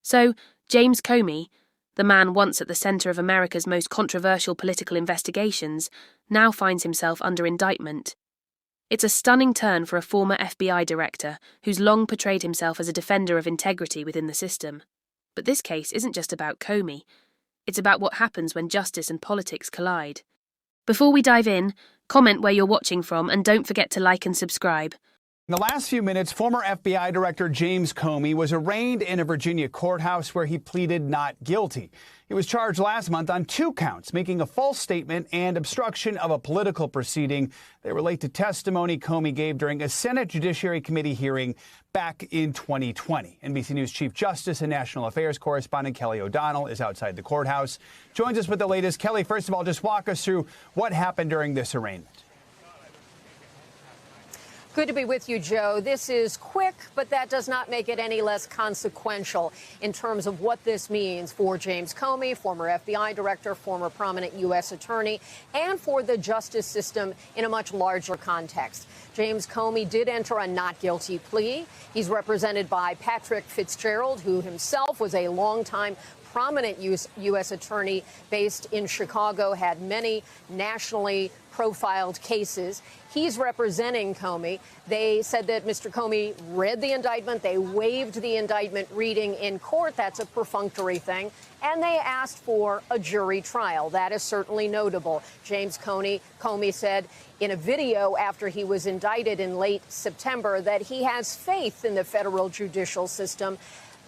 So, James Comey, the man once at the centre of America's most controversial political investigations, now finds himself under indictment. It's a stunning turn for a former FBI director who's long portrayed himself as a defender of integrity within the system. But this case isn't just about Comey. It's about what happens when justice and politics collide. Before we dive in, comment where you're watching from and don't forget to like and subscribe. In the last few minutes, former FBI Director James Comey was arraigned in a Virginia courthouse where he pleaded not guilty. He was charged last month on 2 counts, making a false statement and obstruction of a political proceeding. They relate to testimony Comey gave during a Senate Judiciary Committee hearing back in 2020. NBC News Chief Justice and National Affairs correspondent Kelly O'Donnell is outside the courthouse. Joins us with the latest. Kelly, first of all, just walk us through what happened during this arraignment. Good to be with you, Joe. This is quick, but that does not make it any less consequential in terms of what this means for James Comey, former FBI director, former prominent U.S. attorney, and for the justice system in a much larger context. James Comey did enter a not guilty plea. He's represented by Patrick Fitzgerald, who himself was a longtime prominent U.S. attorney based in Chicago, had many nationally profiled cases. He's representing Comey. They said that Mr. Comey read the indictment. They waived the indictment reading in court. That's a perfunctory thing. And they asked for a jury trial. That is certainly notable. James Comey said in a video after he was indicted in late September that he has faith in the federal judicial system,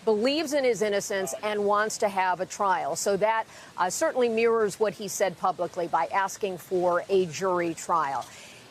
believes in his innocence, and wants to have a trial. So that certainly mirrors what he said publicly by asking for a jury trial.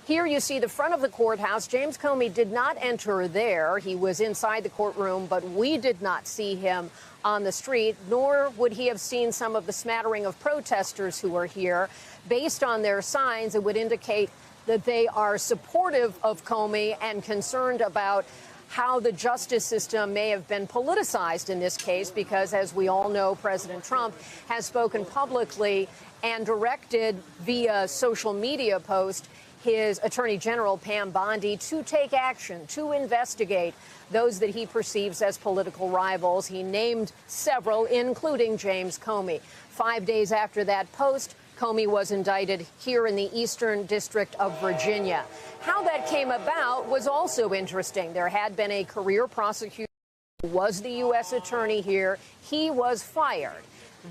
Here you see the front of the courthouse. James Comey did not enter there. He was inside the courtroom, but we did not see him on the street, nor would he have seen some of the smattering of protesters who are here. Based on their signs, it would indicate that they are supportive of Comey and concerned about how the justice system may have been politicized in this case, because, as we all know, President Trump has spoken publicly and directed via social media post his Attorney General, Pam Bondi, to take action, to investigate those that he perceives as political rivals. He named several, including James Comey. 5 days after that post, Comey was indicted here in the Eastern District of Virginia. How that came about was also interesting. There had been a career prosecutor who was the U.S. attorney here. He was fired.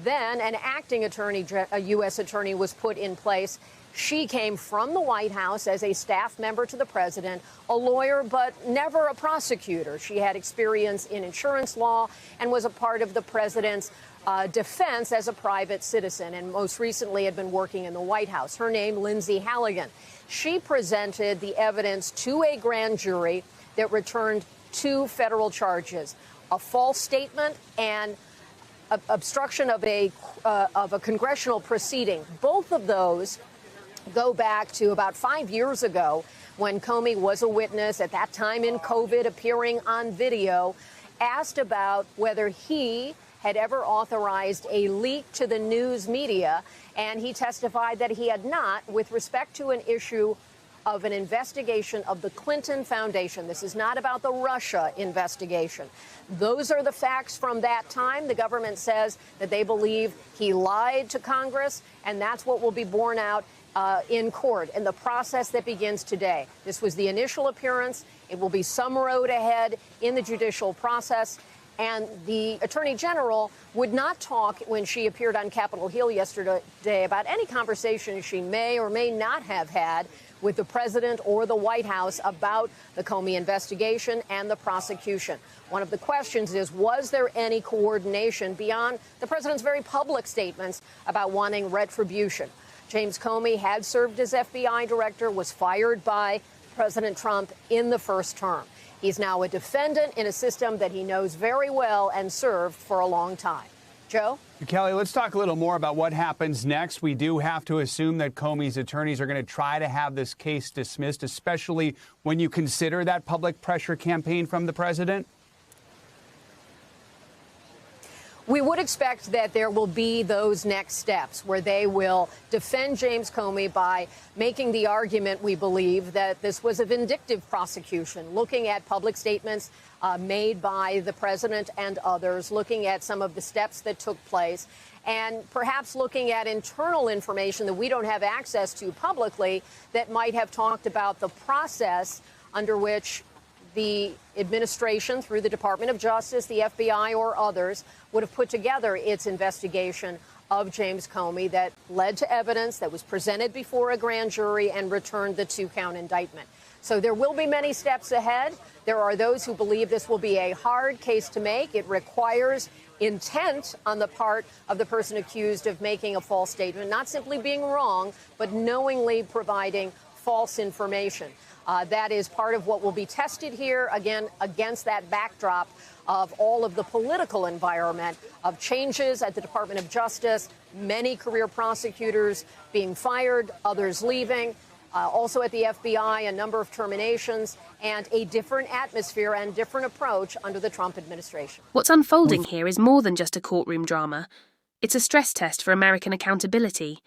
Then an acting attorney, a U.S. attorney, was put in place. She came from the White House as a staff member to the president, a lawyer, but never a prosecutor. She had experience in insurance law and was a part of the president's defense as a private citizen, and most recently had been working in the White House. Her name, Lindsay Halligan. She presented the evidence to a grand jury that returned 2 federal charges, a false statement and obstruction of a congressional proceeding. Both of those go back to about 5 years ago when Comey was a witness, at that time in COVID, appearing on video, asked about whether he had ever authorized a leak to the news media, and he testified that he had not with respect to an issue of an investigation of the Clinton Foundation. This is not about the Russia investigation. Those are the facts from that time. The government says that they believe he lied to Congress, and that's what will be borne out in court in the process that begins today. This was the initial appearance. It will be some road ahead in the judicial process. And the Attorney General would not talk when she appeared on Capitol Hill yesterday about any conversation she may or may not have had with the president or the White House about the Comey investigation and the prosecution. One of the questions is, was there any coordination beyond the president's very public statements about wanting retribution? James Comey had served as FBI director, was fired by President Trump in the first term. He's now a defendant in a system that he knows very well and served for a long time. Joe? Kelly, let's talk a little more about what happens next. We do have to assume that Comey's attorneys are going to try to have this case dismissed, especially when you consider that public pressure campaign from the president. We would expect that there will be those next steps where they will defend James Comey by making the argument, we believe, that this was a vindictive prosecution, looking at public statements made by the president and others, looking at some of the steps that took place, and perhaps looking at internal information that we don't have access to publicly that might have talked about the process under which the administration, through the Department of Justice, the FBI, or others, would have put together its investigation of James Comey that led to evidence that was presented before a grand jury and returned the 2-count indictment. So there will be many steps ahead. There are those who believe this will be a hard case to make. It requires intent on the part of the person accused of making a false statement, not simply being wrong, but knowingly providing false information. That is part of what will be tested here, again, against that backdrop of all of the political environment of changes at the Department of Justice, many career prosecutors being fired, others leaving, also at the FBI, a number of terminations, and a different atmosphere and different approach under the Trump administration. What's unfolding here is more than just a courtroom drama. It's a stress test for American accountability.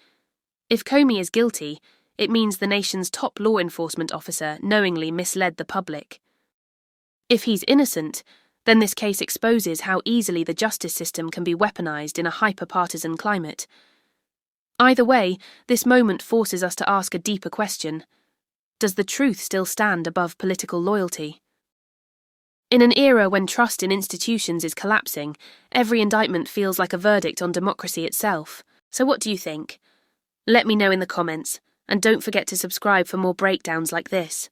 If Comey is guilty, it means the nation's top law enforcement officer knowingly misled the public. If he's innocent, then this case exposes how easily the justice system can be weaponized in a hyper-partisan climate. Either way, this moment forces us to ask a deeper question. Does the truth still stand above political loyalty? In an era when trust in institutions is collapsing, every indictment feels like a verdict on democracy itself. So what do you think? Let me know in the comments. And don't forget to subscribe for more breakdowns like this.